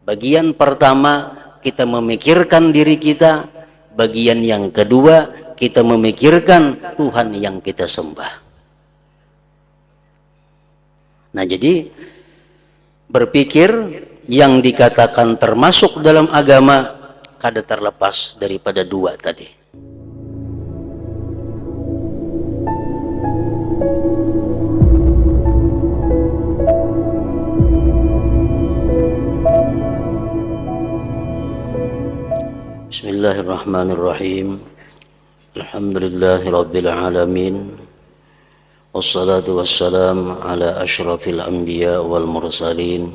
Bagian pertama kita memikirkan diri kita, bagian yang kedua kita memikirkan Tuhan yang kita sembah. Nah, jadi berpikir yang dikatakan termasuk dalam agama kada terlepas daripada dua tadi. Bismillahirrahmanirrahim. Alhamdulillahirabbil alamin. Wassalatu wassalam ala asyrafil anbiya wal mursalin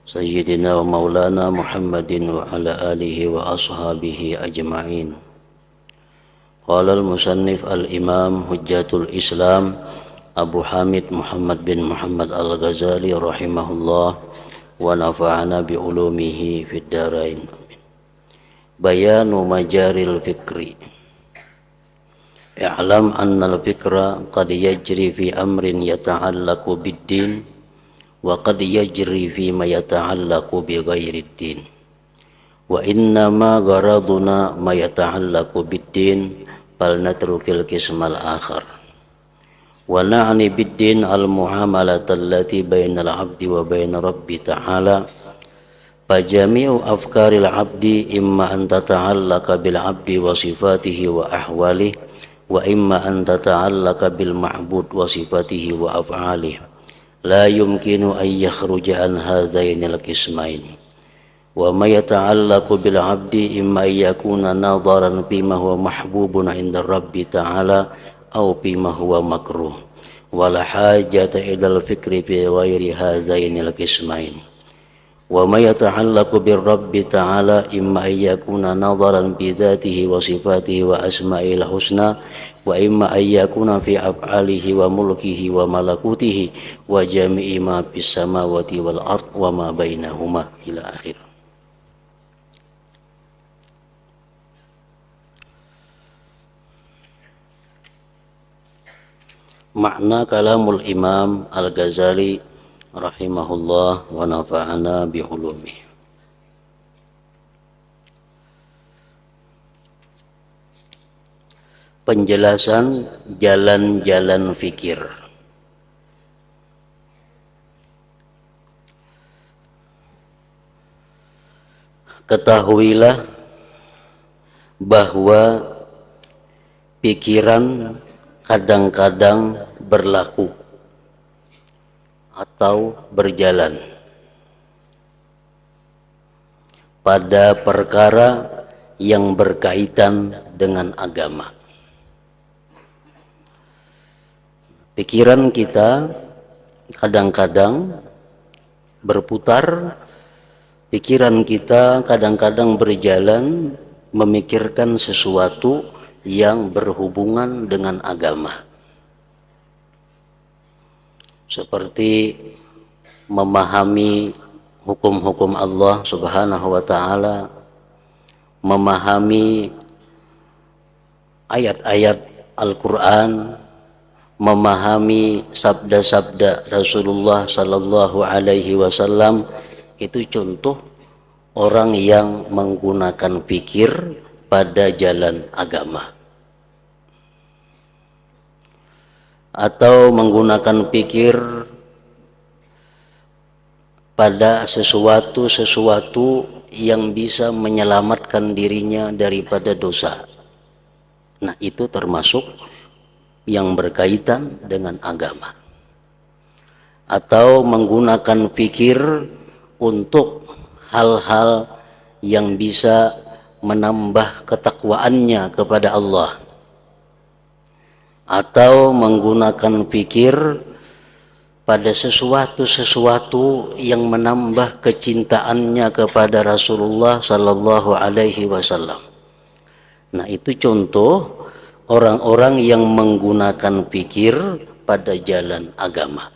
sayyidina wa maulana Muhammadin wa ala alihi wa ashabihi ajma'in. Qala al-musannif al-imam hujjatul Islam Abu Hamid Muhammad bin Muhammad al-Ghazali rahimahullah wa nafa'ana bi ulumihi fid dharain. Bayanu majaril fikri. I'lam anna al-fikra qad yajri fi amrin yata'allaqu bid-din wa qad yajri fi ma yata'allaqu bi ghairi ad-din. Wa inna ma gharaduna ma yata'allaqu bid-din fal natrukil qismal akhar. Wa na'ni bid-din al-muamalata allati bainal 'abdi wa bain rabbi ta'ala. Fajami'u afkaril 'abdi imma an tata'allaqa bil 'abdi wa sifatihi wa ahwalihi wa imma an tata'allaqa bil ma'bud wa sifatihi wa af'alihi la yumkinu an yakhruja an hadzainil qismain wa ma yata'allaqu bil 'abdi imma yakuna nadharan fima huwa mahbubun 'inda rabbi ta'ala aw fima huwa makruh wa la hajata idal fikri fi ghairi hadzainil qismain wa ma yata'allaqu bir rabbi ta'ala imma ayyakuna nadharan bi dzatihi wa sifatihi wa asma'il husna wa imma ayyakuna fi af'alihi wa mulkihi wa malakutihi wa jami'i ma fis samawati wal ard wa ma bainahuma ila akhir. Makna kalamul Imam Al-Ghazali rahimahullah wa nafa'ana bi ulumi. Penjelasan jalan-jalan fikir. Ketahuilah bahwa pikiran kadang-kadang berlaku atau berjalan pada perkara yang berkaitan dengan agama. Pikiran kita kadang-kadang berputar, pikiran kita kadang-kadang berjalan memikirkan sesuatu yang berhubungan dengan agama. Seperti memahami hukum-hukum Allah Subhanahu wa ta'ala, memahami ayat-ayat Al-Quran, memahami sabda-sabda Rasulullah sallallahu alaihi wasallam. Itu contoh orang yang menggunakan fikir pada jalan agama. Atau menggunakan pikir pada sesuatu yang bisa menyelamatkan dirinya daripada dosa. Nah, itu termasuk yang berkaitan dengan agama. Atau menggunakan pikir untuk hal-hal yang bisa menambah ketakwaannya kepada Allah. Atau menggunakan pikir pada sesuatu yang menambah kecintaannya kepada Rasulullah sallallahu alaihi wasallam. Nah, itu contoh orang-orang yang menggunakan pikir pada jalan agama.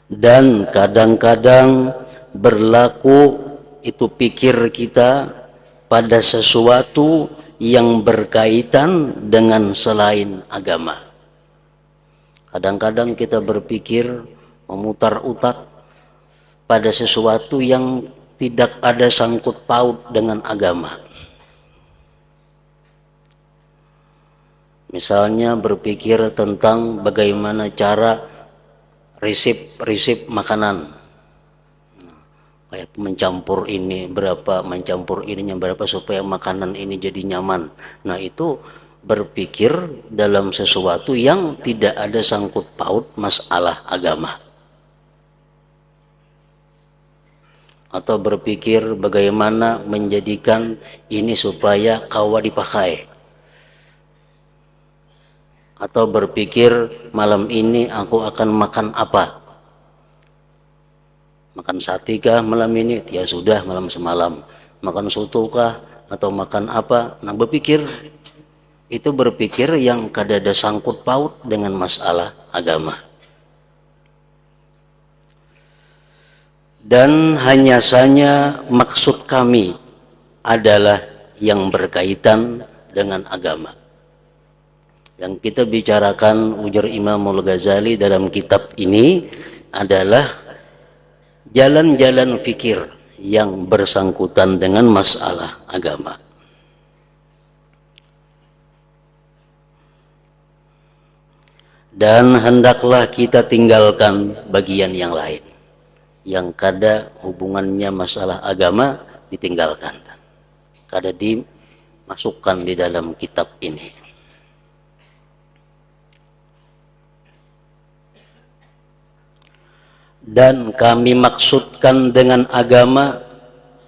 Dan kadang-kadang berlaku itu pikir kita pada sesuatu yang berkaitan dengan selain agama. Kadang-kadang kita berpikir, memutar otak pada sesuatu yang tidak ada sangkut paut dengan agama. Misalnya berpikir tentang bagaimana cara resep makanan. Kayak mencampur ini berapa, mencampur ininya berapa supaya makanan ini jadi nyaman. Nah, itu berpikir dalam sesuatu yang tidak ada sangkut paut masalah agama. Atau berpikir bagaimana menjadikan ini supaya kawa dipakai. Atau berpikir malam ini aku akan makan apa. Makan sate kah malam ini? Ya sudah, malam semalam. Makan soto kah? Atau makan apa? Nah, itu berpikir yang kada ada sangkut paut dengan masalah agama. Dan hanya saja maksud kami adalah yang berkaitan dengan agama. Yang kita bicarakan, ujar Imamul Ghazali dalam kitab ini, adalah jalan-jalan fikir yang bersangkutan dengan masalah agama. Dan hendaklah kita tinggalkan bagian yang lain yang kada hubungannya masalah agama, ditinggalkan, kada dimasukkan di dalam kitab ini. Dan kami maksudkan dengan agama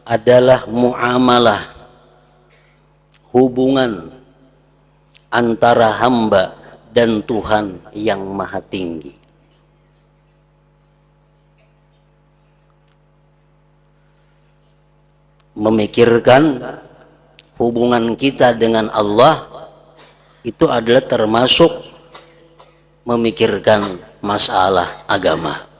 adalah muamalah, hubungan antara hamba dan Tuhan yang Maha Tinggi. Memikirkan hubungan kita dengan Allah itu adalah termasuk memikirkan masalah agama.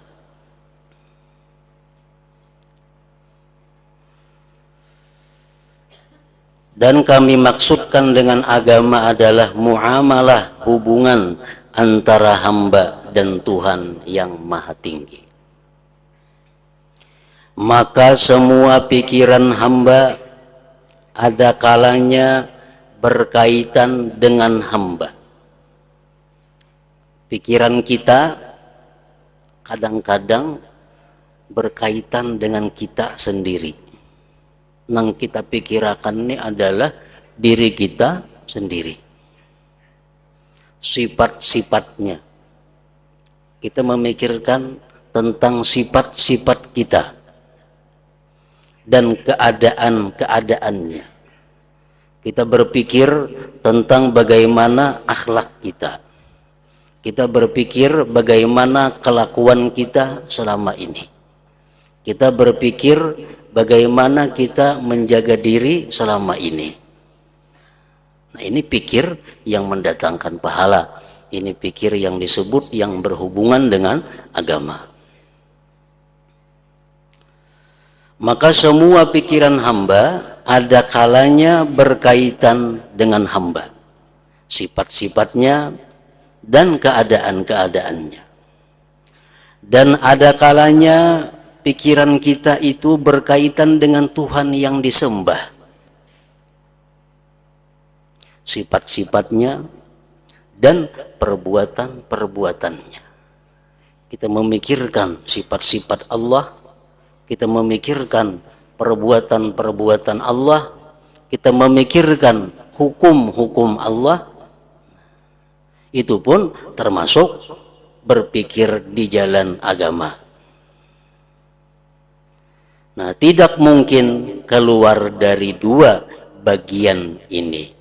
Dan kami maksudkan dengan agama adalah muamalah, hubungan antara hamba dan Tuhan yang Maha Tinggi. Maka semua pikiran hamba ada kalanya berkaitan dengan hamba. Pikiran kita kadang-kadang berkaitan dengan kita sendiri. Yang kita pikirkan ini adalah diri kita sendiri, sifat-sifatnya. Kita memikirkan tentang sifat-sifat kita dan keadaan-keadaannya. Kita berpikir tentang bagaimana akhlak kita. Kita berpikir bagaimana kelakuan kita selama ini. Kita berpikir bagaimana kita menjaga diri selama ini. Nah, ini pikir yang mendatangkan pahala. Ini pikir yang disebut yang berhubungan dengan agama. Maka semua pikiran hamba ada kalanya berkaitan dengan hamba. Sifat-sifatnya dan keadaan-keadaannya. Dan ada kalanya pikiran kita itu berkaitan dengan Tuhan yang disembah. Sifat-sifatnya dan perbuatan-perbuatannya. Kita memikirkan sifat-sifat Allah, kita memikirkan perbuatan-perbuatan Allah, kita memikirkan hukum-hukum Allah. Itu pun termasuk berpikir di jalan agama. Nah, tidak mungkin keluar dari dua bagian ini.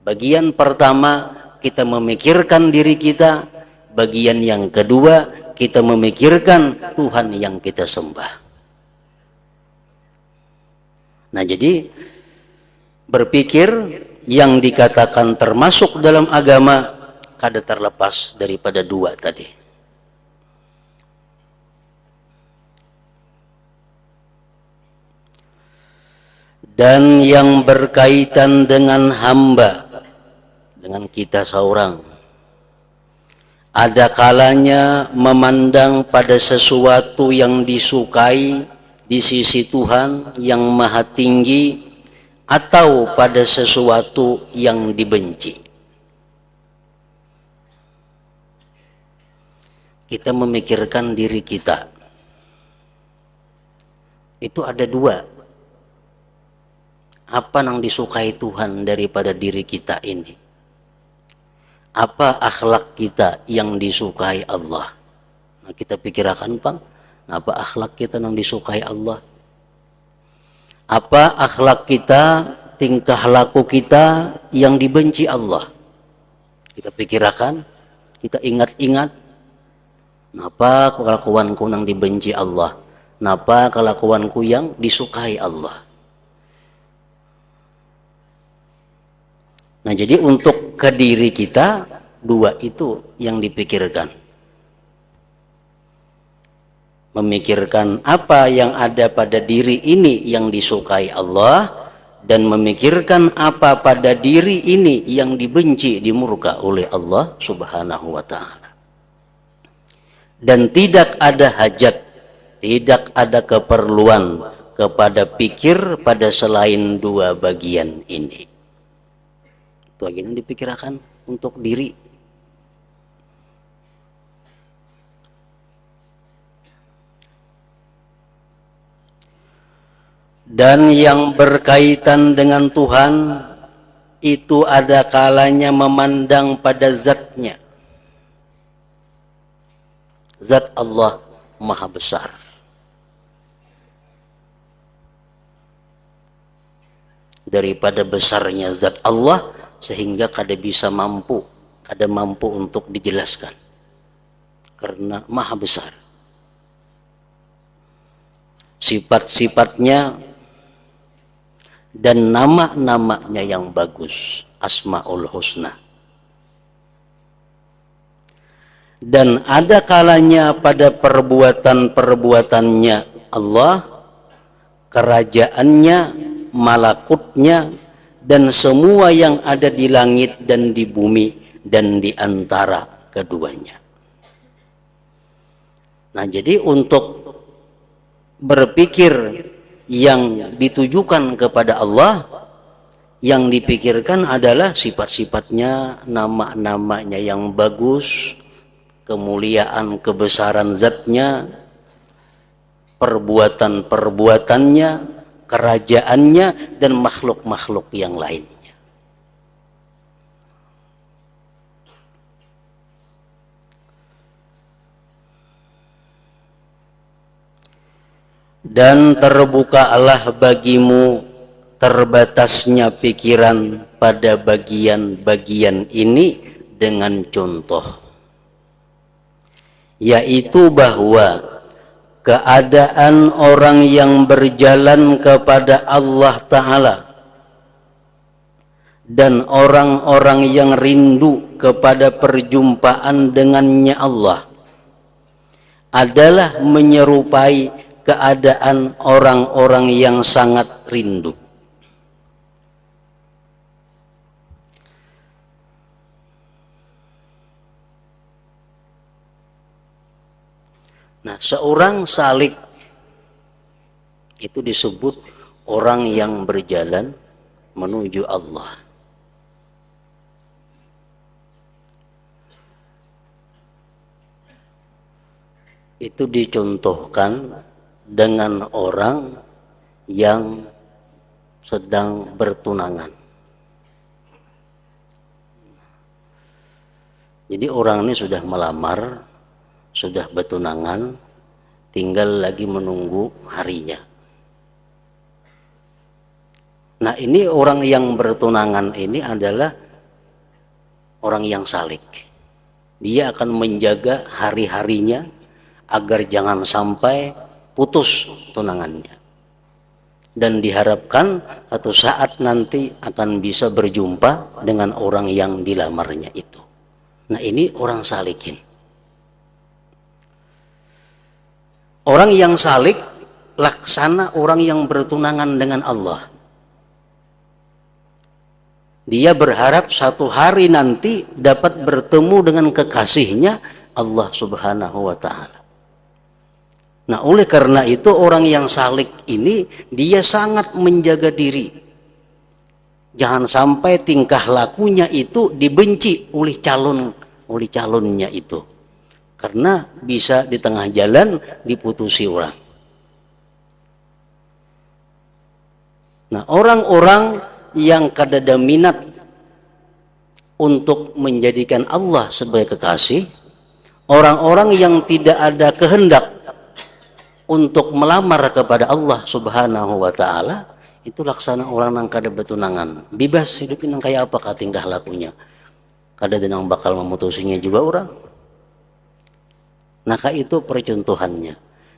Bagian pertama, kita memikirkan diri kita. Bagian yang kedua, kita memikirkan Tuhan yang kita sembah. Nah, jadi berpikir yang dikatakan termasuk dalam agama kada terlepas daripada dua tadi. Dan yang berkaitan dengan hamba, dengan kita seorang, Ada kalanya memandang pada sesuatu yang disukai di sisi Tuhan yang Maha Tinggi, atau pada sesuatu yang dibenci. Kita memikirkan diri kita. Itu ada dua. Apa yang disukai Tuhan daripada diri kita ini? Apa akhlak kita yang disukai Allah? Nah, kita pikirkan, Bang, apa akhlak kita yang disukai Allah? Apa akhlak kita, tingkah laku kita yang dibenci Allah? Kita pikirkan, kita ingat-ingat, kenapa kelakuanku yang dibenci Allah? Kenapa kelakuanku yang disukai Allah? Nah, jadi untuk ke diri kita, dua itu yang dipikirkan. Memikirkan apa yang ada pada diri ini yang disukai Allah, dan memikirkan apa pada diri ini yang dibenci, dimurka oleh Allah Subhanahu wa ta'ala. Dan tidak ada hajat, tidak ada keperluan kepada pikir pada selain dua bagian ini. Itu aja yang dipikirkan untuk diri. Dan yang berkaitan dengan Tuhan itu ada kalanya memandang pada zatnya. Zat Allah maha besar. Daripada besarnya zat Allah, sehingga kada bisa mampu, kada mampu untuk dijelaskan, karena maha besar. Sifat-sifatnya dan nama-namanya yang bagus, Asmaul Husna. Dan ada kalanya pada perbuatan-perbuatannya Allah, kerajaannya, malakutnya, dan semua yang ada di langit dan di bumi dan di antara keduanya. Nah, jadi untuk berpikir yang ditujukan kepada Allah, yang dipikirkan adalah sifat-sifatnya, nama-namanya yang bagus, kemuliaan kebesaran zatnya, perbuatan-perbuatannya, kerajaannya, dan makhluk-makhluk yang lainnya. Dan terbukalah bagimu terbatasnya pikiran pada bagian-bagian ini dengan contoh, yaitu bahwa keadaan orang yang berjalan kepada Allah Ta'ala dan orang-orang yang rindu kepada perjumpaan dengannya Allah adalah menyerupai keadaan orang-orang yang sangat rindu. Nah, seorang salik itu disebut orang yang berjalan menuju Allah. Itu dicontohkan dengan orang yang sedang bertunangan. Jadi orang ini sudah melamar, sudah bertunangan, tinggal lagi menunggu harinya. Nah, ini orang yang bertunangan ini adalah orang yang salik. Dia akan menjaga hari-harinya agar jangan sampai putus tunangannya. Dan diharapkan satu saat nanti akan bisa berjumpa dengan orang yang dilamarnya itu. Nah, ini orang salikin. Orang yang salik laksana orang yang bertunangan dengan Allah. Dia berharap satu hari nanti dapat bertemu dengan kekasihnya Allah Subhanahu wa Ta'ala. Nah, oleh karena itu orang yang salik ini dia sangat menjaga diri. Jangan sampai tingkah lakunya itu dibenci oleh calonnya itu. Karena bisa di tengah jalan diputusi orang. Nah, orang-orang yang kadada minat untuk menjadikan Allah sebagai kekasih, orang-orang yang tidak ada kehendak untuk melamar kepada Allah Subhanahu wa Ta'ala, itu laksana orang nang kada betunangan, bebas hidupin nang kayak apa kah tingkah lakunya, kada denang bakal memutusinya juga orang. Nah, itu percontohannya.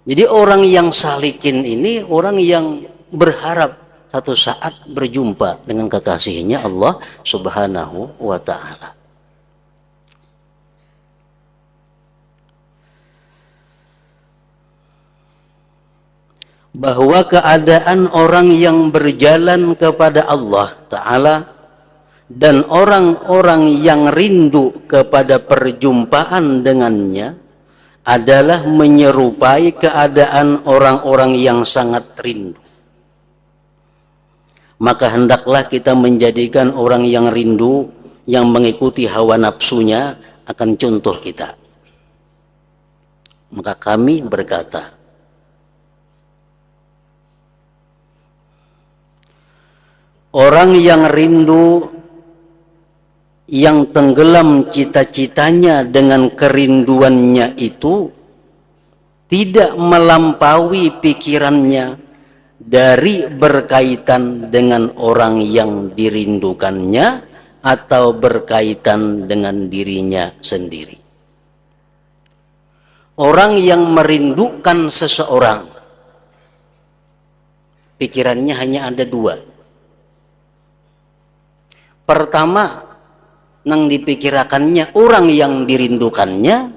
Jadi orang yang salikin ini orang yang berharap satu saat berjumpa dengan kekasihnya Allah Subhanahu wa Ta'ala. Bahwa keadaan orang yang berjalan kepada Allah Ta'ala dan orang-orang yang rindu kepada perjumpaan dengannya adalah menyerupai keadaan orang-orang yang sangat rindu. Maka hendaklah kita menjadikan orang yang rindu, yang mengikuti hawa nafsunya akan contoh kita. Maka kami berkata, orang yang rindu, yang tenggelam cita-citanya dengan kerinduannya itu tidak melampaui pikirannya dari berkaitan dengan orang yang dirindukannya atau berkaitan dengan dirinya sendiri. Orang yang merindukan seseorang, pikirannya hanya ada dua. Pertama, nang dipikirkannya orang yang dirindukannya.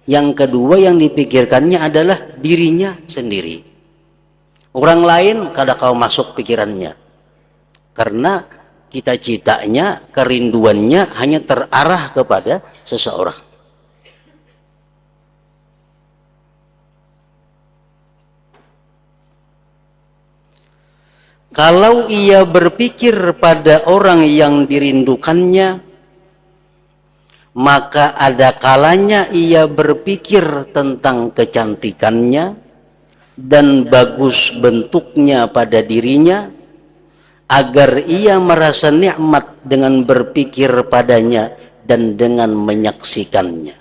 Yang kedua yang dipikirkannya adalah dirinya sendiri. Orang lain kada kau masuk pikirannya. Karena cita-citanya, kerinduannya hanya terarah kepada seseorang. Kalau ia berpikir pada orang yang dirindukannya, maka ada kalanya ia berpikir tentang kecantikannya dan bagus bentuknya pada dirinya, agar ia merasa nikmat dengan berpikir padanya dan dengan menyaksikannya.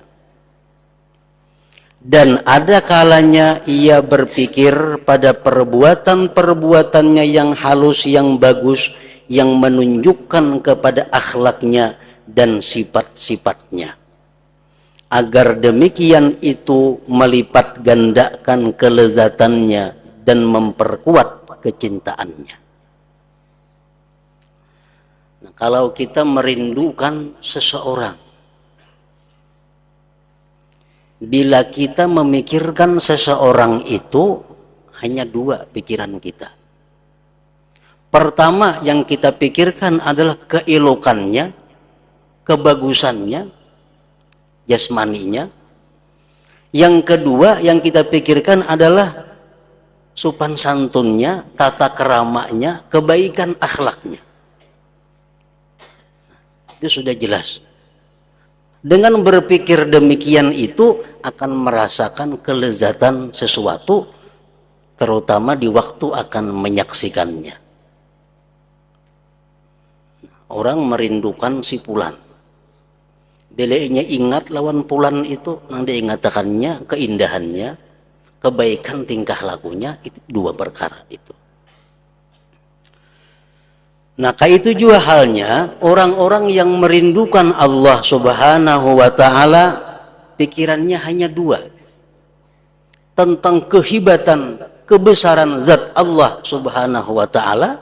Dan ada kalanya ia berpikir pada perbuatan-perbuatannya yang halus, yang bagus, yang menunjukkan kepada akhlaknya dan sifat-sifatnya, agar demikian itu melipat gandakan kelezatannya dan memperkuat kecintaannya. Nah, kalau kita merindukan seseorang, bila kita memikirkan seseorang itu hanya dua pikiran kita. Pertama yang kita pikirkan adalah keelokannya, kebagusannya, jasmaninya. Yang kedua yang kita pikirkan adalah sopan santunnya, tata keramanya, kebaikan akhlaknya. Itu sudah jelas. Dengan berpikir demikian itu akan merasakan kelezatan sesuatu, terutama di waktu akan menyaksikannya. Orang merindukan si Pulan, belenya ingat lawan Pulan itu, nang diingatakannya keindahannya, kebaikan tingkah lakunya, itu dua perkara itu. Nah, itu juga halnya orang-orang yang merindukan Allah Subhanahu wa Ta'ala, pikirannya hanya dua, tentang kehebatan, kebesaran zat Allah Subhanahu wa Ta'ala,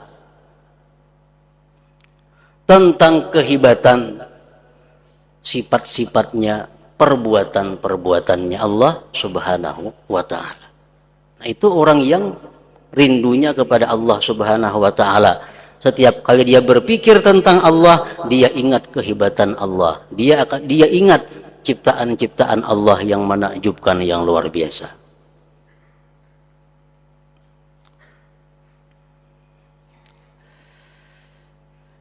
tentang kehebatan sifat-sifatnya, perbuatan-perbuatannya Allah Subhanahu wa Ta'ala. Nah, itu orang yang rindunya kepada Allah Subhanahu wa Ta'ala. Setiap kali dia berpikir tentang Allah, dia ingat kehebatan Allah. Dia ingat ciptaan-ciptaan Allah yang menakjubkan, yang luar biasa.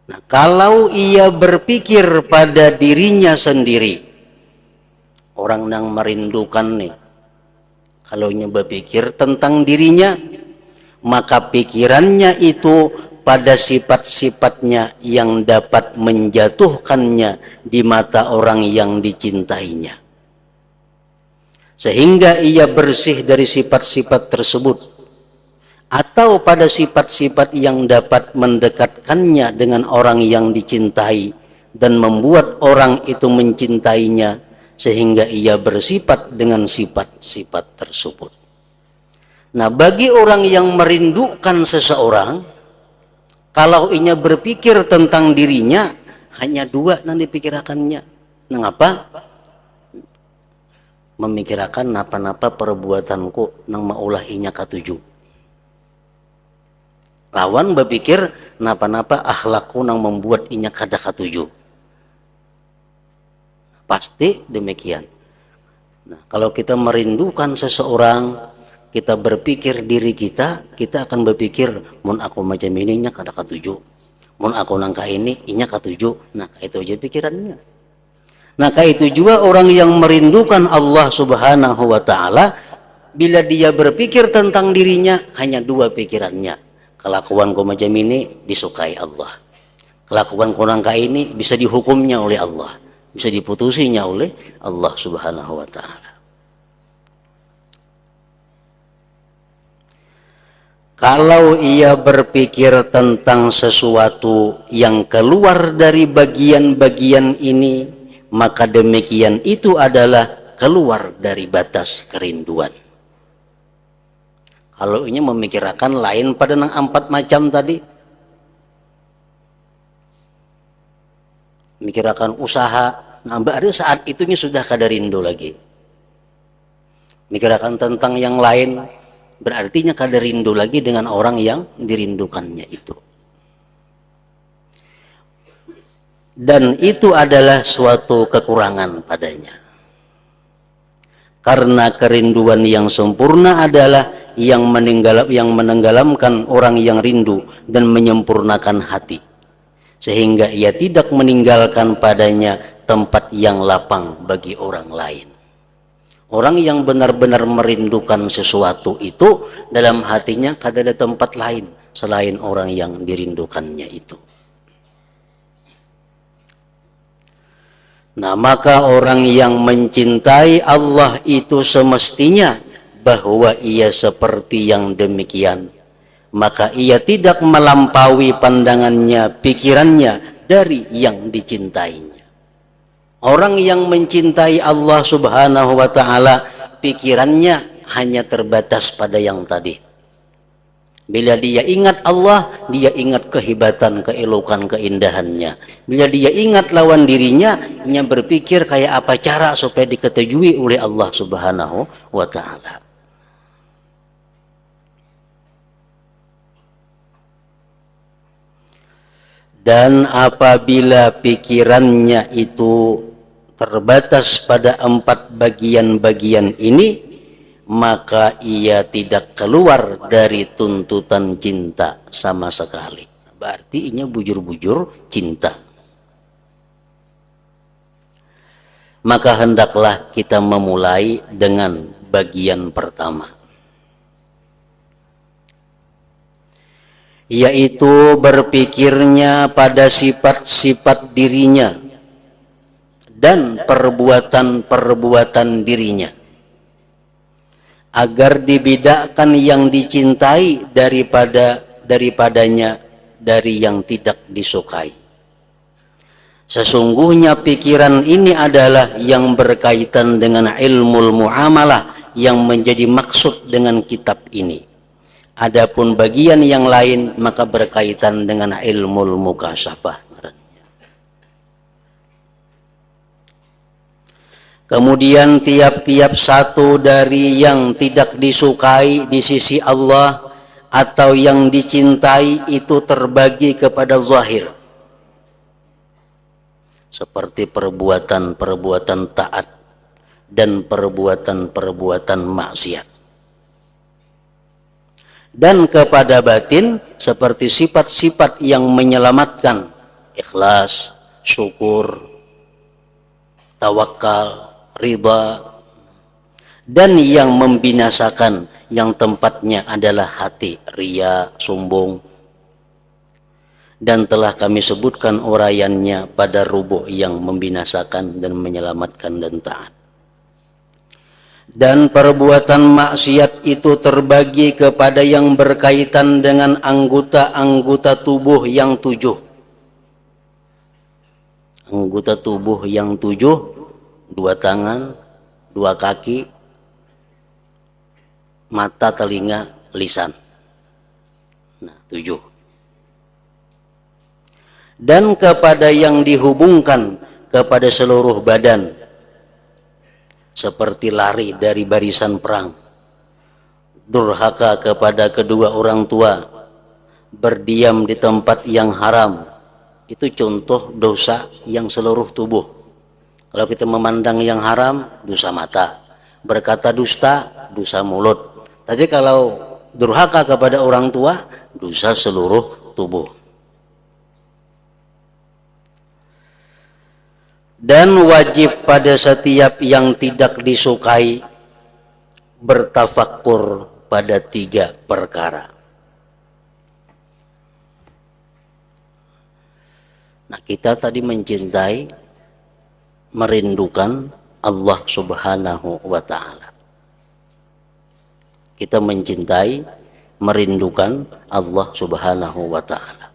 Nah, kalau ia berpikir pada dirinya sendiri, orang yang merindukan nih, kalau ia berpikir tentang dirinya, maka pikirannya itu pada sifat-sifatnya yang dapat menjatuhkannya di mata orang yang dicintainya, sehingga ia bersih dari sifat-sifat tersebut, atau pada sifat-sifat yang dapat mendekatkannya dengan orang yang dicintai dan membuat orang itu mencintainya, sehingga ia bersifat dengan sifat-sifat tersebut. Nah, bagi orang yang merindukan seseorang, kalau ia berpikir tentang dirinya, hanya dua yang dipikirkannya. Mengapa? Memikirkan napa-napa perbuatanku nang maulah inya katuju. Lawan berpikir napa-napa akhlakku nang membuat inya kada katuju. Pasti demikian. Nah, kalau kita merindukan seseorang, kita berpikir diri kita akan berpikir, mun aku macam ini inya kada katuju, mun aku nangka ini inya katuju. Nah, itu aja pikirannya. Nah, kayak itu juga orang yang merindukan Allah Subhanahu wa Ta'ala, bila dia berpikir tentang dirinya, hanya dua pikirannya. Kelakuanku macam ini disukai Allah, kelakuanku nangka ini bisa dihukumnya oleh Allah, bisa diputusinya oleh Allah Subhanahu wa Ta'ala. Kalau ia berpikir tentang sesuatu yang keluar dari bagian-bagian ini, maka demikian itu adalah keluar dari batas kerinduan. Kalau ini memikirkan lain pada nang 4 macam tadi, mikirkan usaha, nah baru saat itunya sudah kada rindu lagi. Mikirkan tentang yang lain, berartinya kada rindu lagi dengan orang yang dirindukannya itu. Dan itu adalah suatu kekurangan padanya. Karena kerinduan yang sempurna adalah yang menenggelamkan orang yang rindu dan menyempurnakan hati, sehingga ia tidak meninggalkan padanya tempat yang lapang bagi orang lain. Orang yang benar-benar merindukan sesuatu itu, dalam hatinya kada ada tempat lain selain orang yang dirindukannya itu. Nah, maka orang yang mencintai Allah itu semestinya bahwa ia seperti yang demikian. Maka ia tidak melampaui pandangannya, pikirannya dari yang dicintainya. Orang yang mencintai Allah Subhanahu wa Ta'ala, pikirannya hanya terbatas pada yang tadi. Bila dia ingat Allah, dia ingat kehebatan, keelokan, keindahannya. Bila dia ingat lawan dirinya, dia berpikir kayak apa cara supaya diketujui oleh Allah Subhanahu wa Ta'ala. Dan apabila pikirannya itu terbatas pada 4 bagian-bagian ini, maka ia tidak keluar dari tuntutan cinta sama sekali. Berarti ini bujur-bujur cinta. Maka hendaklah kita memulai dengan bagian pertama, yaitu berpikirnya pada sifat-sifat dirinya dan perbuatan-perbuatan dirinya, agar dibedakan yang dicintai daripadanya dari yang tidak disukai. Sesungguhnya pikiran ini adalah yang berkaitan dengan ilmu muamalah yang menjadi maksud dengan kitab ini. Adapun bagian yang lain maka berkaitan dengan ilmu mukasyafah. Kemudian tiap-tiap satu dari yang tidak disukai di sisi Allah atau yang dicintai itu terbagi kepada zahir, seperti perbuatan-perbuatan taat dan perbuatan-perbuatan maksiat, dan kepada batin seperti sifat-sifat yang menyelamatkan, ikhlas, syukur, tawakal, ridha, dan yang membinasakan yang tempatnya adalah hati, riya, sombong. Dan telah kami sebutkan uraiannya pada rubuh yang membinasakan dan menyelamatkan dan taat. Dan perbuatan maksiat itu terbagi kepada yang berkaitan dengan anggota-anggota tubuh yang 7. Anggota tubuh yang 7, 2 tangan, 2 kaki, mata, telinga, lisan. Nah, 7. Dan kepada yang dihubungkan kepada seluruh badan, seperti lari dari barisan perang, durhaka kepada kedua orang tua, berdiam di tempat yang haram. Itu contoh dosa yang seluruh tubuh. Kalau kita memandang yang haram, dosa mata. Berkata dusta, dosa mulut. Tapi kalau durhaka kepada orang tua, dosa seluruh tubuh. Dan wajib pada setiap yang tidak disukai bertafakkur pada 3 perkara. Nah, kita tadi mencintai, merindukan Allah Subhanahu wa ta'ala. Kita mencintai, merindukan Allah Subhanahu wa ta'ala.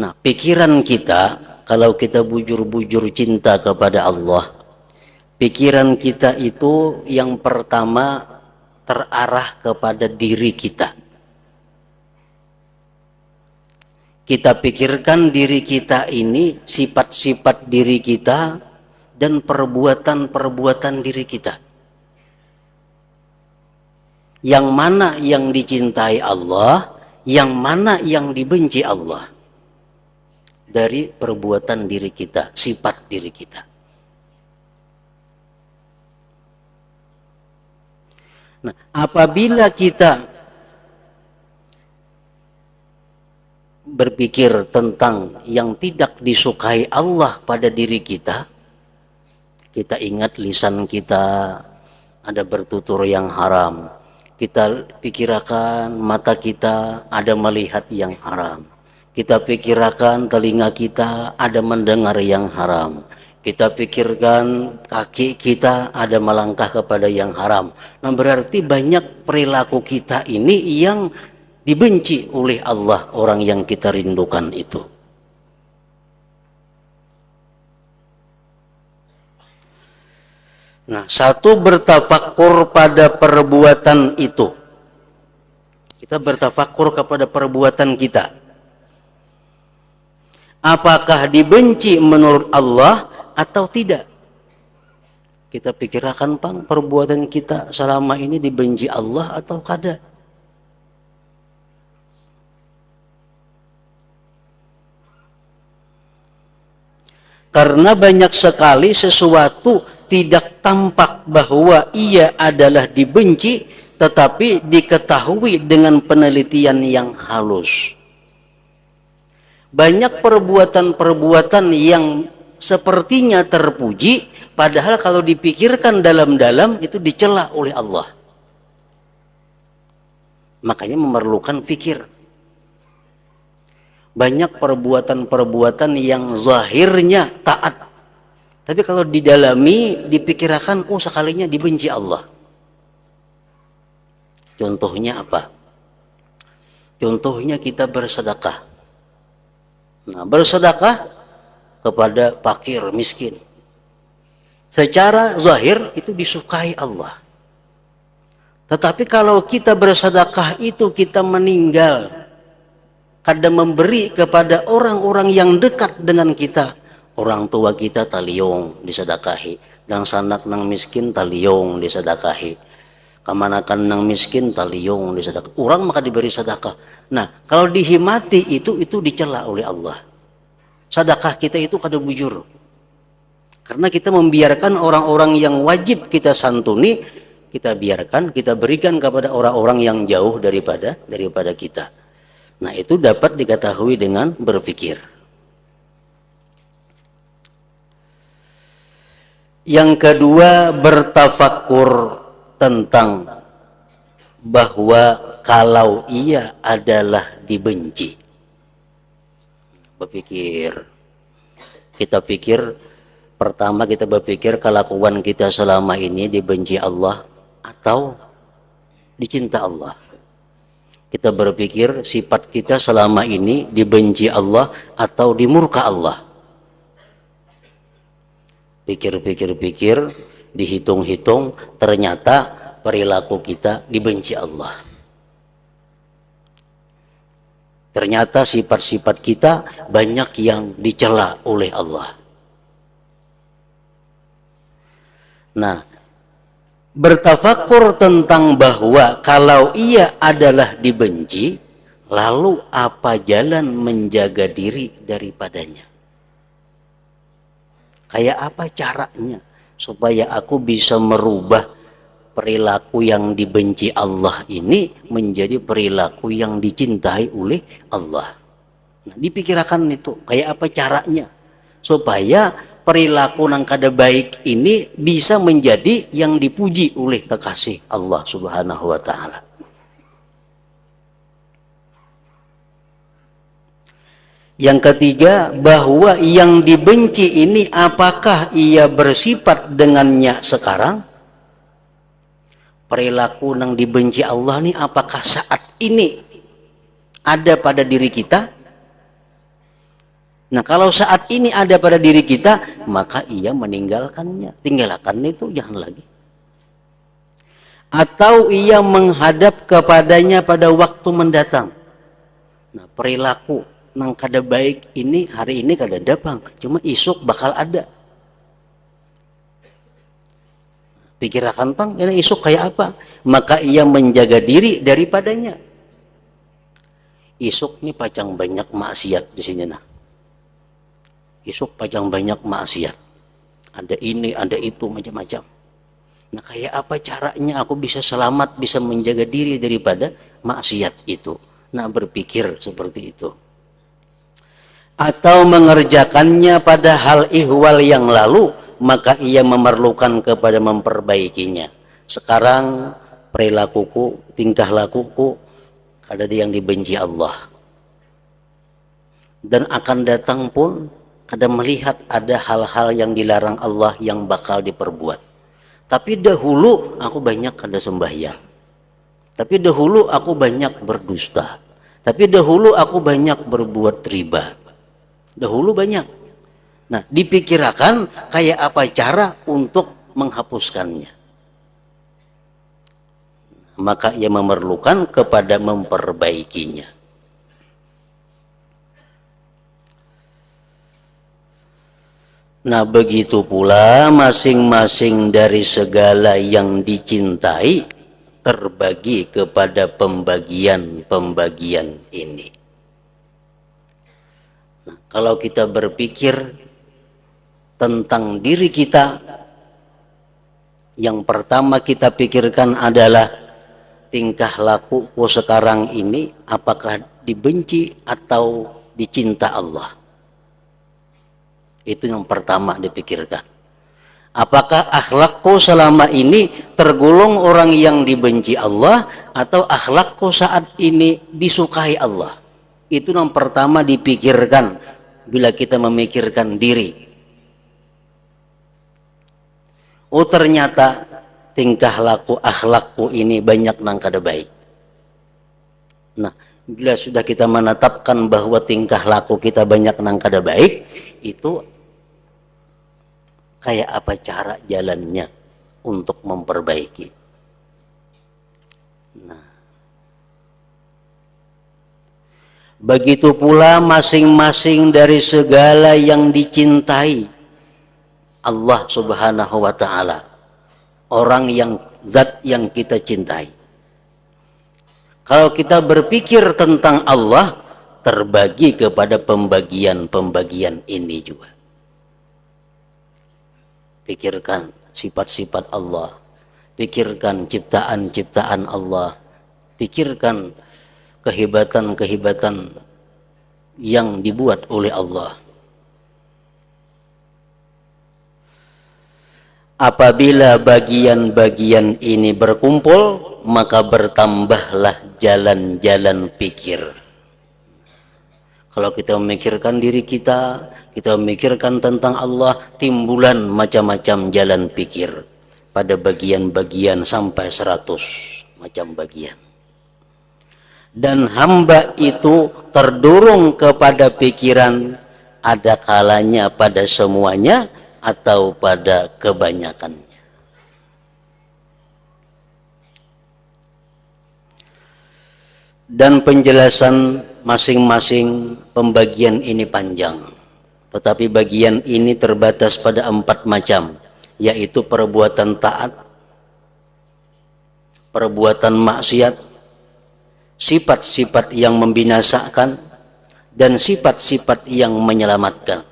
Nah, pikiran kita, kalau kita bujur-bujur cinta kepada Allah, pikiran kita itu yang pertama terarah kepada diri kita. Kita pikirkan diri kita ini, sifat-sifat diri kita, dan perbuatan-perbuatan diri kita. Yang mana yang dicintai Allah, yang mana yang dibenci Allah. Dari perbuatan diri kita, sifat diri kita. Nah, apabila kita berpikir tentang yang tidak disukai Allah pada diri kita, kita ingat lisan kita ada bertutur yang haram. Kita pikirkan mata kita ada melihat yang haram. Kita pikirkan telinga kita ada mendengar yang haram. Kita pikirkan kaki kita ada melangkah kepada yang haram. Nah, berarti banyak perilaku kita ini yang dibenci oleh Allah, orang yang kita rindukan itu. Nah, satu bertafakkur pada perbuatan itu. Kita bertafakkur kepada perbuatan kita. Apakah dibenci menurut Allah atau tidak? Kita pikirkan, Pang, perbuatan kita selama ini dibenci Allah atau kada? Karena banyak sekali sesuatu tidak tampak bahwa ia adalah dibenci, tetapi diketahui dengan penelitian yang halus. Banyak perbuatan-perbuatan yang sepertinya terpuji, padahal kalau dipikirkan dalam-dalam itu dicela oleh Allah. Makanya memerlukan fikir. Banyak perbuatan-perbuatan yang zahirnya taat, tapi kalau didalami, dipikirkan, oh sekalinya dibenci Allah. Contohnya apa? Contohnya kita bersedekah. Nah, bersedekah kepada fakir, miskin. Secara zahir itu disukai Allah. Tetapi kalau kita bersedekah itu kita meninggal, kadang memberi kepada orang-orang yang dekat dengan kita. Orang tua kita taliung disedekahi, dan sanak nang miskin taliung disedekahi. Kamanakan nang miskin taliyong di sedekah. Orang maka diberi sedekah. Nah, kalau dihimati itu dicela oleh Allah. Sedekah kita itu kada bujur. Karena kita membiarkan orang-orang yang wajib kita santuni, kita biarkan, kita berikan kepada orang-orang yang jauh daripada kita. Nah, itu dapat diketahui dengan berpikir. Yang kedua, bertafakur tentang bahwa kalau ia adalah dibenci. Berpikir. Kita pikir, pertama kita berpikir kelakuan kita selama ini dibenci Allah atau dicinta Allah. Kita berpikir sifat kita selama ini dibenci Allah atau dimurka Allah. Pikir, dihitung-hitung, ternyata perilaku kita dibenci Allah. Ternyata sifat-sifat kita banyak yang dicela oleh Allah. Nah, bertafakur tentang bahwa kalau ia adalah dibenci, lalu apa jalan menjaga diri daripadanya? Kayak apa caranya supaya aku bisa merubah perilaku yang dibenci Allah ini menjadi perilaku yang dicintai oleh Allah? Nah, dipikirkan itu kayak apa caranya supaya perilaku nang kada baik ini bisa menjadi yang dipuji oleh kekasih Allah Subhanahu wa taala. Yang ketiga, bahwa yang dibenci ini apakah ia bersifat dengannya sekarang? Perilaku yang dibenci Allah ini apakah saat ini ada pada diri kita? Nah, kalau saat ini ada pada diri kita, maka ia meninggalkannya. Tinggalkan itu, jangan lagi. Atau ia menghadap kepadanya pada waktu mendatang. Nah, perilaku nang kada baik ini hari ini kada ada bang, cuma isuk bakal ada. Pikirkan bang, ini isuk kayak apa? Maka ia menjaga diri daripadanya. Isuk ini pacang banyak maksiat di sini nah. Isuk pacang banyak maksiat. Ada ini, ada itu, macam-macam. Nah, kayak apa caranya aku bisa selamat, bisa menjaga diri daripada maksiat itu? Nah, berpikir seperti itu. Atau mengerjakannya pada hal ihwal yang lalu, maka ia memerlukan kepada memperbaikinya. Sekarang perilakuku, tingkah lakuku ada yang dibenci Allah. Dan akan datang pun kada melihat ada hal-hal yang dilarang Allah yang bakal diperbuat. Tapi dahulu aku banyak kada sembahyang. Tapi dahulu aku banyak berdusta. Tapi dahulu aku banyak berbuat riba. Dahulu banyak. Nah, dipikirkan kayak apa cara untuk menghapuskannya. Maka ia memerlukan kepada memperbaikinya. Nah, begitu pula masing-masing dari segala yang dicintai terbagi kepada pembagian-pembagian ini. Nah, kalau kita berpikir tentang diri kita, yang pertama kita pikirkan adalah tingkah lakuku sekarang ini apakah dibenci atau dicinta Allah. Itu yang pertama dipikirkan. Apakah akhlakku selama ini tergolong orang yang dibenci Allah atau akhlakku saat ini disukai Allah? Itu yang pertama dipikirkan bila kita memikirkan diri. Oh, ternyata tingkah laku akhlakku ini banyak nang kada baik. Nah, bila sudah kita menetapkan bahwa tingkah laku kita banyak nang kada baik, itu kayak apa cara jalannya untuk memperbaiki. Nah, begitu pula masing-masing dari segala yang dicintai Allah Subhanahu wa taala. Orang yang zat yang kita cintai. Kalau kita berpikir tentang Allah, terbagi kepada pembagian-pembagian ini juga. Pikirkan sifat-sifat Allah, pikirkan ciptaan-ciptaan Allah, pikirkan kehebatan-kehebatan yang dibuat oleh Allah. Apabila bagian-bagian ini berkumpul, maka bertambahlah jalan-jalan pikir. Kalau kita memikirkan diri kita memikirkan tentang Allah, timbulan macam-macam jalan pikir. Pada bagian-bagian sampai 100 macam bagian. Dan hamba itu terdorong kepada pikiran, ada kalanya pada semuanya atau pada kebanyakannya. Dan penjelasan masing-masing pembagian ini panjang, tetapi bagian ini terbatas pada 4 macam, yaitu perbuatan taat, perbuatan maksiat, sifat-sifat yang membinasakan, dan sifat-sifat yang menyelamatkan.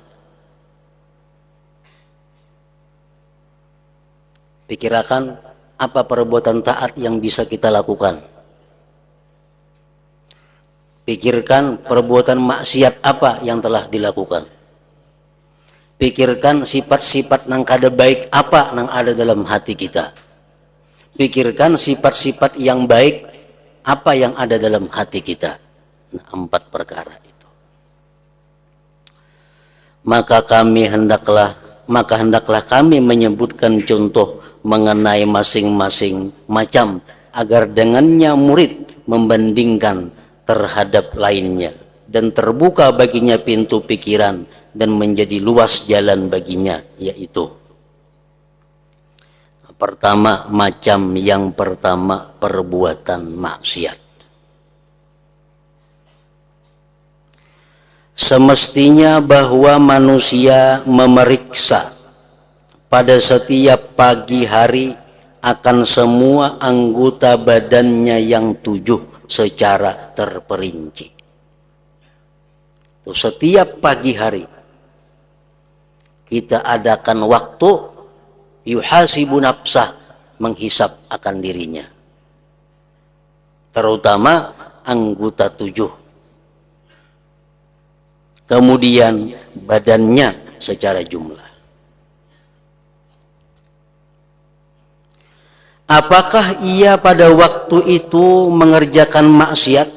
Pikirkan apa perbuatan taat yang bisa kita lakukan. Pikirkan perbuatan maksiat apa yang telah dilakukan. Pikirkan sifat-sifat nang kada baik apa nang ada dalam hati kita. Pikirkan sifat-sifat yang baik apa yang ada dalam hati kita. Nah, 4 perkara itu. Maka hendaklah kami menyebutkan contoh mengenai masing-masing macam, agar dengannya murid membandingkan terhadap lainnya dan terbuka baginya pintu pikiran dan menjadi luas jalan baginya, yaitu macam yang pertama, perbuatan maksiat. Semestinya bahwa manusia memeriksa pada setiap pagi hari akan semua anggota badannya yang 7 secara terperinci. Setiap pagi hari kita adakan waktu yuhasibu nafsah, menghisap akan dirinya, terutama anggota 7, kemudian badannya secara jumlah. Apakah ia pada waktu itu mengerjakan maksiat?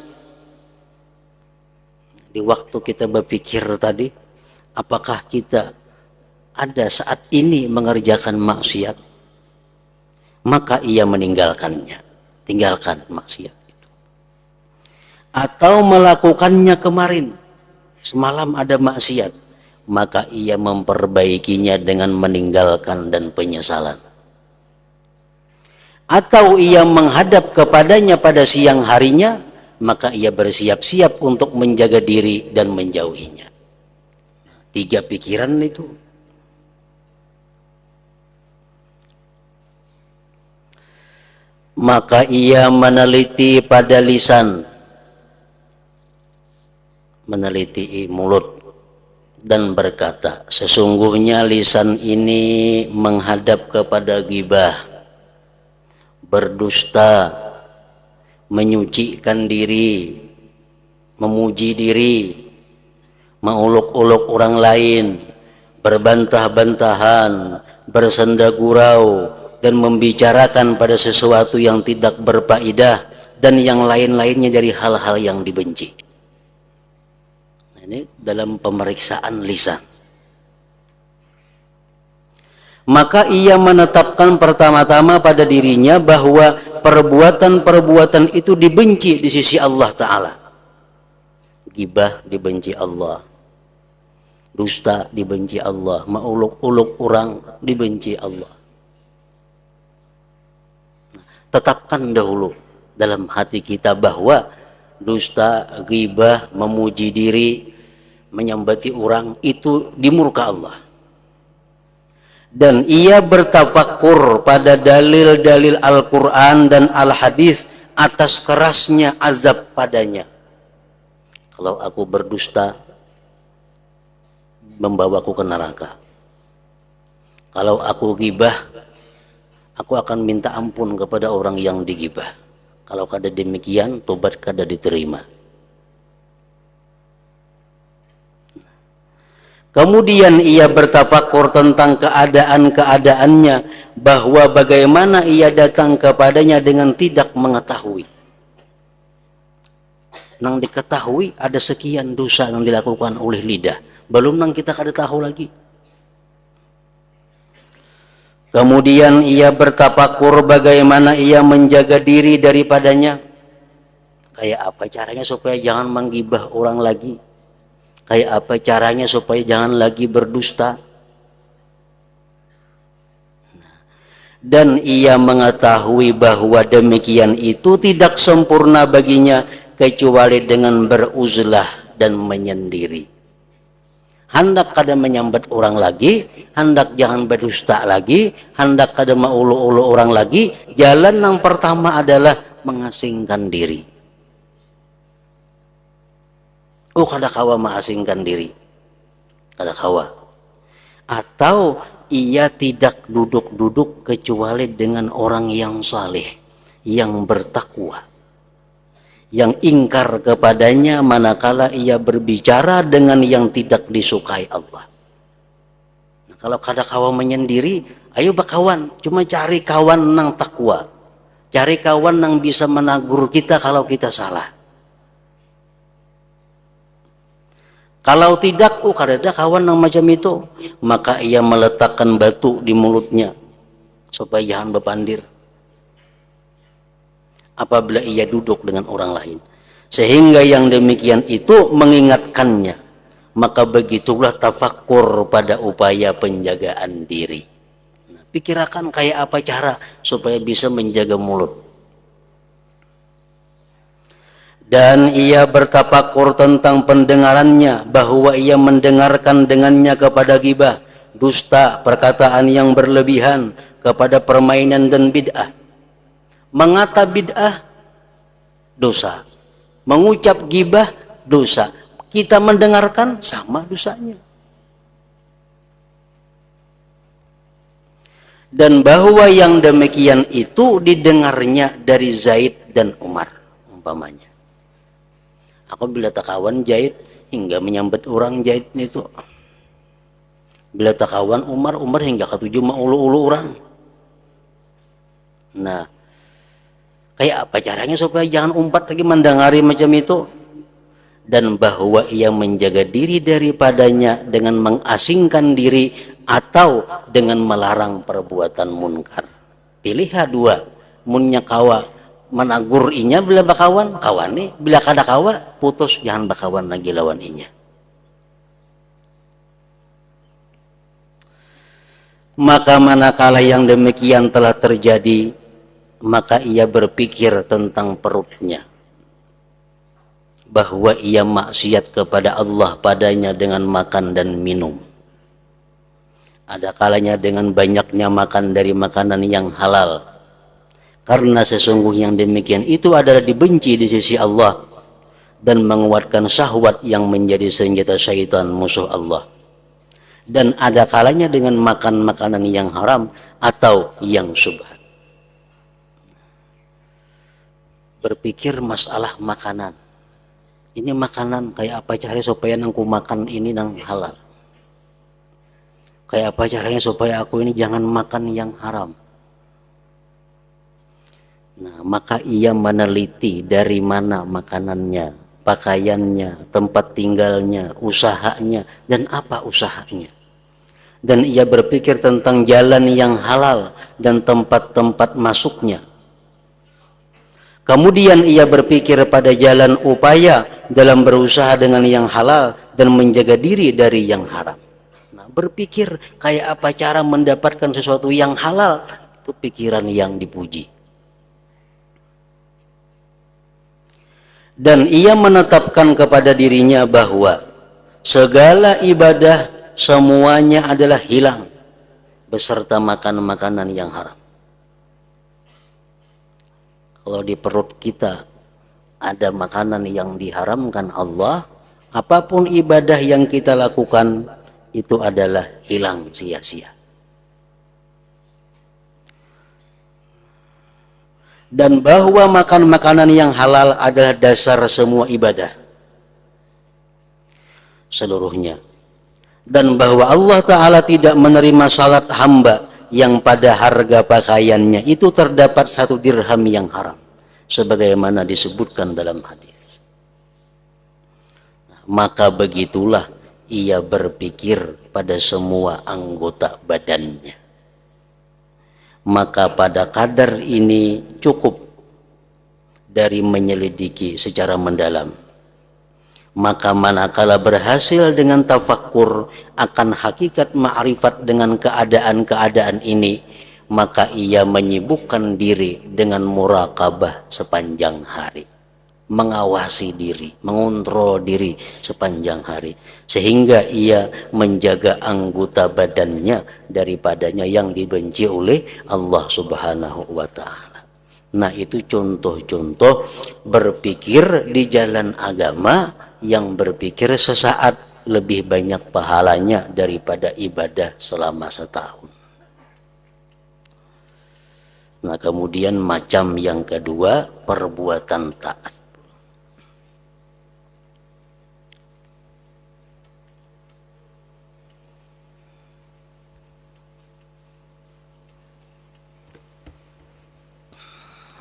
Di waktu kita berpikir tadi, apakah kita ada saat ini mengerjakan maksiat? Maka ia meninggalkannya, tinggalkan maksiat itu. Atau melakukannya kemarin, semalam ada maksiat, maka ia memperbaikinya dengan meninggalkan dan penyesalan. Atau ia menghadap kepadanya pada siang harinya, maka ia bersiap-siap untuk menjaga diri dan menjauhinya. 3 pikiran itu. Maka ia meneliti pada lisan, meneliti mulut, dan berkata, sesungguhnya lisan ini menghadap kepada ghibah, berdusta, menyucikan diri, memuji diri, menguluk-uluk orang lain, berbantah-bantahan, bersenda gurau, dan membicarakan pada sesuatu yang tidak berfaedah, dan yang lain-lainnya dari hal-hal yang dibenci. Ini dalam pemeriksaan lisan. Maka ia menetapkan pertama-tama pada dirinya bahwa perbuatan-perbuatan itu dibenci di sisi Allah Ta'ala. Ghibah dibenci Allah, dusta dibenci Allah, menguluk-uluk orang dibenci Allah. Tetapkan dahulu dalam hati kita bahwa dusta, ghibah, memuji diri, menyambati orang itu dimurka Allah. Dan ia bertafakur pada dalil-dalil Al-Quran dan Al-Hadis atas kerasnya azab padanya. Kalau aku berdusta, membawaku ke neraka. Kalau aku gibah, aku akan minta ampun kepada orang yang digibah. Kalau kada demikian, tobat kada diterima. Kemudian ia bertafakur tentang keadaan-keadaannya, bahwa bagaimana ia datang kepadanya dengan tidak mengetahui. Nang diketahui ada sekian dosa yang dilakukan oleh lidah, belum nang kita kada tahu lagi. Kemudian ia bertafakur bagaimana ia menjaga diri daripadanya. Kayak apa caranya supaya jangan menggibah orang lagi? Kayak apa caranya supaya jangan lagi berdusta? Dan ia mengetahui bahwa demikian itu tidak sempurna baginya kecuali dengan beruzlah dan menyendiri. Hendak kada menyambat orang lagi, hendak jangan berdusta lagi, hendak kada maulu-ulu orang lagi. Jalan yang pertama adalah mengasingkan diri. Oh, kada kawa mengasingkan diri, kada kawa. Atau ia tidak duduk-duduk kecuali dengan orang yang saleh, yang bertakwa, yang ingkar kepadanya manakala ia berbicara dengan yang tidak disukai Allah. Nah, kalau kada kawa menyendiri, ayo bakawan, cuma cari kawan nang takwa, cari kawan nang bisa menegur kita kalau kita salah. Kalau tidak, kada ada kawan yang macam itu, maka ia meletakkan batu di mulutnya supaya jangan berpandir apabila ia duduk dengan orang lain, sehingga yang demikian itu mengingatkannya. Maka begitulah tafakur pada upaya penjagaan diri. Nah, pikirkan kayak apa cara supaya bisa menjaga mulut. Dan ia bertafakur tentang pendengarannya, bahwa ia mendengarkan dengannya kepada gibah, dusta, perkataan yang berlebihan, kepada permainan dan bid'ah. Mengata bid'ah, dosa. Mengucap gibah, dosa. Kita mendengarkan, sama dosanya. Dan bahwa yang demikian itu didengarnya dari Zaid dan Umar, umpamanya. Aku bila tak kawan Zaid hingga menyambat orang Zaid itu. Bila tak kawan Umar hingga ketujuh maulu-ulu orang. Nah, kayak apa caranya supaya jangan umpat lagi mendengari macam itu? Dan bahwa ia menjaga diri daripadanya dengan mengasingkan diri atau dengan melarang perbuatan munkar. Pilih dua, munnya kawa menagur inya bila bakawan kawane, bila kada kawa putus, jangan bakawan lagi lawan inya. Maka manakala yang demikian telah terjadi, maka ia berpikir tentang perutnya, bahwa ia maksiat kepada Allah padanya dengan makan dan minum. Ada kalanya dengan banyaknya makan dari makanan yang halal, karena sesungguhnya yang demikian itu adalah dibenci di sisi Allah dan menguatkan syahwat yang menjadi senjata syaitan musuh Allah. Dan ada kalanya dengan makan makanan yang haram atau yang syubhat. Berpikir masalah makanan. Ini makanan kayak apa caranya supaya aku makan ini nang halal? Kayak apa caranya supaya aku ini jangan makan yang haram? Nah, maka ia meneliti dari mana makanannya, pakaiannya, tempat tinggalnya, usahanya, dan apa usahanya. Dan ia berpikir tentang jalan yang halal dan tempat-tempat masuknya. Kemudian ia berpikir pada jalan upaya dalam berusaha dengan yang halal dan menjaga diri dari yang haram. Nah, berpikir kayak apa cara mendapatkan sesuatu yang halal, itu pikiran yang dipuji. Dan ia menetapkan kepada dirinya bahwa segala ibadah semuanya adalah hilang beserta makan makanan yang haram. Kalau di perut kita ada makanan yang diharamkan Allah, apapun ibadah yang kita lakukan itu adalah hilang sia-sia. Dan bahwa makan makanan yang halal adalah dasar semua ibadah seluruhnya. Dan bahwa Allah Ta'ala tidak menerima salat hamba yang pada harga pakaiannya itu terdapat 1 dirham yang haram, sebagaimana disebutkan dalam hadis. Maka begitulah ia berpikir pada semua anggota badannya. Maka pada kadar ini cukup dari menyelidiki secara mendalam. Maka manakala berhasil dengan tafakkur akan hakikat ma'rifat dengan keadaan-keadaan ini, maka ia menyibukkan diri dengan muraqabah sepanjang hari, mengawasi diri, mengontrol diri sepanjang hari, sehingga ia menjaga anggota badannya daripadanya yang dibenci oleh Allah Subhanahu wa Ta'ala. Nah, itu contoh-contoh berpikir di jalan agama yang berpikir sesaat lebih banyak pahalanya daripada ibadah selama setahun. Nah, kemudian macam yang kedua, perbuatan taat.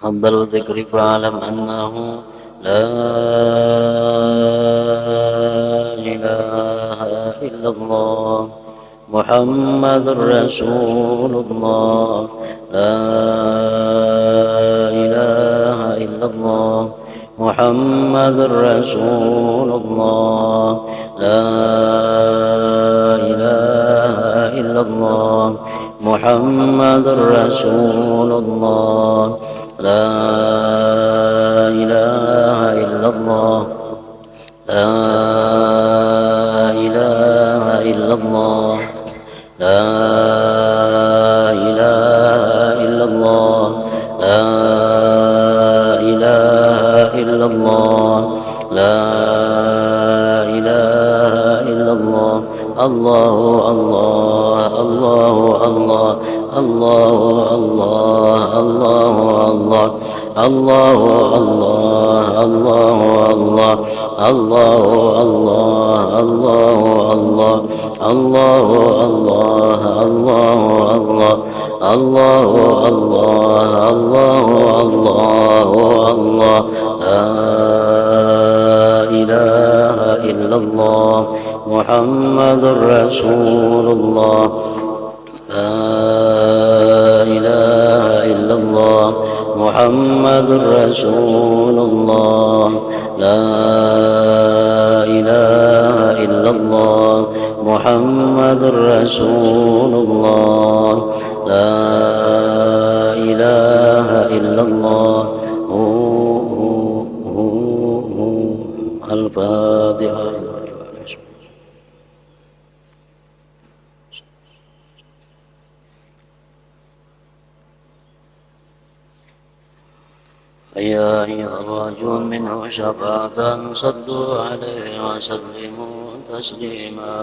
Afdalul dzikri fa'lam annahu la ilaha illallah Muhammadur Rasulullah la ilaha illallah Muhammadur Rasulullah la ilaha illallah Muhammadur Rasulullah la ilaha illallah la ilaha illallah la ilaha illallah la ilaha illallah la ilaha illallah Allahu Allah Allahu Allah Allahu Allah Allahu Allah Allahu Allah Allahu Allah Allahu Allah Allahu Allah Allahu Allah Allahu Allah Allahu Allah Allahu Allah La ilaha illallah Muhammadur Rasulullah La ilaha illallah Muhammadur Rasulullah La ilaha illallah Muhammadur Rasulullah La ilaha illallah Al-Fatihah. يا أيها الرجل منه شفاعة صلوا عليه وسلموا تسليما